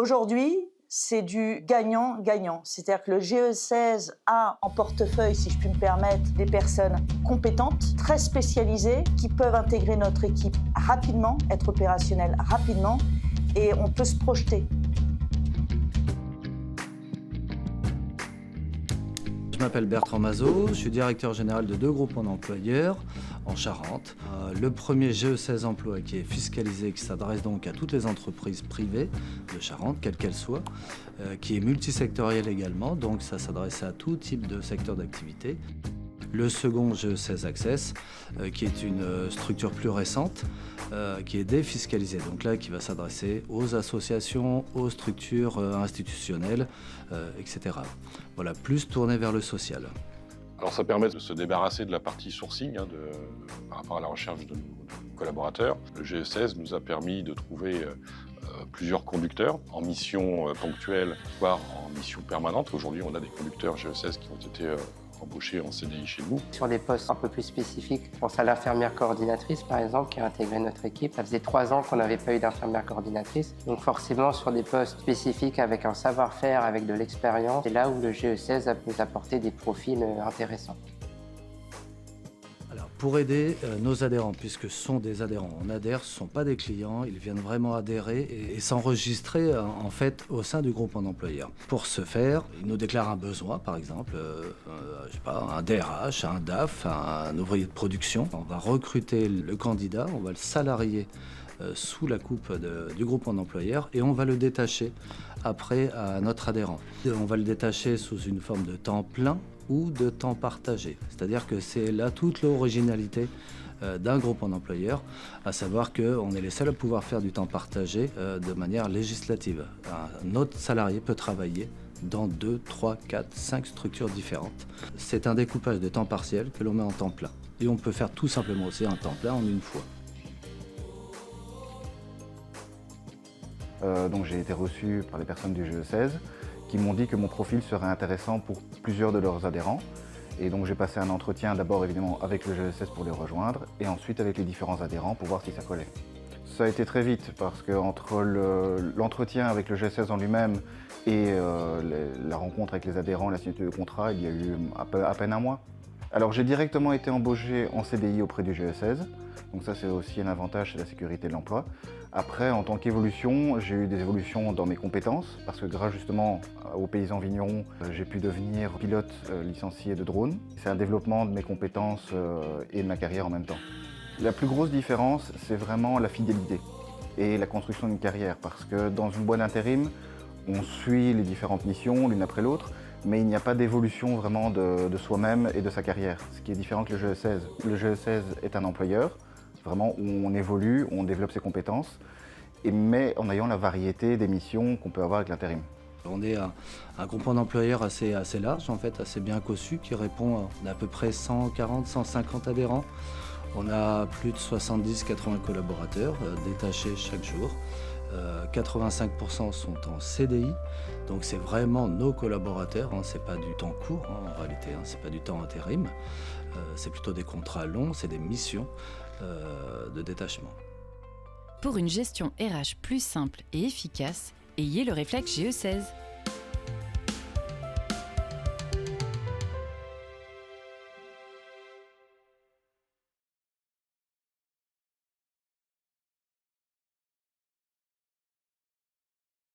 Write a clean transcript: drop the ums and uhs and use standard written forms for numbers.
Aujourd'hui, c'est du gagnant-gagnant. C'est-à-dire que le GE16 a en portefeuille, si je puis me permettre, des personnes compétentes, très spécialisées, qui peuvent intégrer notre équipe rapidement, être opérationnelles rapidement, et on peut se projeter. Je m'appelle Bertrand Mazot, je suis directeur général de 2 groupements d'employeurs en Charente. Le premier GE16 Emploi qui est fiscalisé, qui s'adresse donc à toutes les entreprises privées de Charente, quelles qu'elles soient, qui est multisectoriel également, donc ça s'adresse à tout type de secteur d'activité. Le second GE16 Access, qui est une structure plus récente, qui est défiscalisée, donc là qui va s'adresser aux associations, aux structures institutionnelles, etc. Voilà, plus tourné vers le social. Alors ça permet de se débarrasser de la partie sourcing par rapport à la recherche de nos collaborateurs. Le GE16 nous a permis de trouver plusieurs conducteurs en mission ponctuelle, voire en mission permanente. Aujourd'hui, on a des conducteurs GE16 qui ont été embauchés en CDI chez nous. Sur des postes un peu plus spécifiques, je pense à l'infirmière coordinatrice par exemple qui a intégré notre équipe. Ça faisait 3 ans qu'on n'avait pas eu d'infirmière coordinatrice. Donc forcément sur des postes spécifiques avec un savoir-faire, avec de l'expérience, c'est là où le GE16 peut nous apporter des profils intéressants. Alors, pour aider nos adhérents, puisque ce sont des adhérents, on adhère, ce ne sont pas des clients, ils viennent vraiment adhérer et s'enregistrer en fait au sein du groupement d'employeurs. Pour ce faire, ils nous déclarent un besoin, par exemple, je sais pas, un DRH, un DAF, un ouvrier de production. On va recruter le candidat, on va le salarier sous la coupe du groupement d'employeurs et on va le détacher après à notre adhérent. On va le détacher sous une forme de temps plein ou de temps partagé. C'est-à-dire que c'est là toute l'originalité d'un groupement d'employeurs, à savoir qu'on est les seuls à pouvoir faire du temps partagé de manière législative. Un autre salarié peut travailler dans 2, 3, 4, 5 structures différentes. C'est un découpage de temps partiel que l'on met en temps plein. Et on peut faire tout simplement aussi un temps plein en une fois. Donc j'ai été reçu par les personnes du GE16 qui m'ont dit que mon profil serait intéressant pour plusieurs de leurs adhérents. Et donc j'ai passé un entretien d'abord évidemment avec le GE16 pour les rejoindre et ensuite avec les différents adhérents pour voir si ça collait. Ça a été très vite parce qu'entre l'entretien avec le GE16 en lui-même et la rencontre avec les adhérents, la signature de contrat, il y a eu à peine un mois. Alors j'ai directement été embauché en CDI auprès du GE16. Donc ça c'est aussi un avantage, c'est la sécurité de l'emploi. Après, en tant qu'évolution, j'ai eu des évolutions dans mes compétences parce que grâce justement aux paysans vignerons, j'ai pu devenir pilote licencié de drone. C'est un développement de mes compétences et de ma carrière en même temps. La plus grosse différence, c'est vraiment la fidélité et la construction d'une carrière parce que dans une boîte d'intérim, on suit les différentes missions l'une après l'autre, mais il n'y a pas d'évolution vraiment de soi-même et de sa carrière, ce qui est différent que le GE16. Le GE16 est un employeur, vraiment où on évolue, on développe ses compétences, mais en ayant la variété des missions qu'on peut avoir avec l'intérim. On est un groupement d'employeurs assez large, en fait, assez bien cossu, qui répond à peu près 140, 150 adhérents. On a plus de 70-80 collaborateurs détachés chaque jour. 85% sont en CDI, donc c'est vraiment nos collaborateurs, c'est pas du temps court en réalité, c'est pas du temps intérim, c'est plutôt des contrats longs, c'est des missions de détachement. Pour une gestion RH plus simple et efficace, ayez le réflexe GE16.